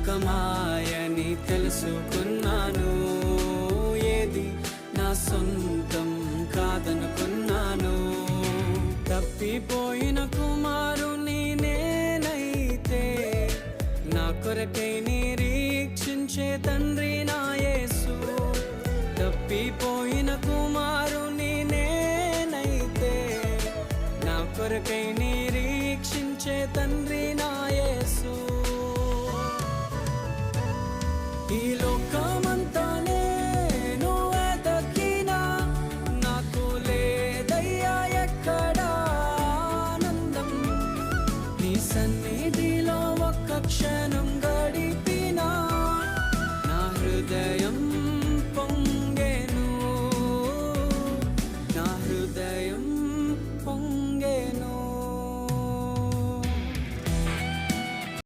లోకమాయని తెలుసుకున్నాను, ఏది నా సొంతం కాదనుకున్నాను. తప్పిపోయిన కుమారుని నేనైతే, నా కొరకై నిరీక్షించే తండ్రి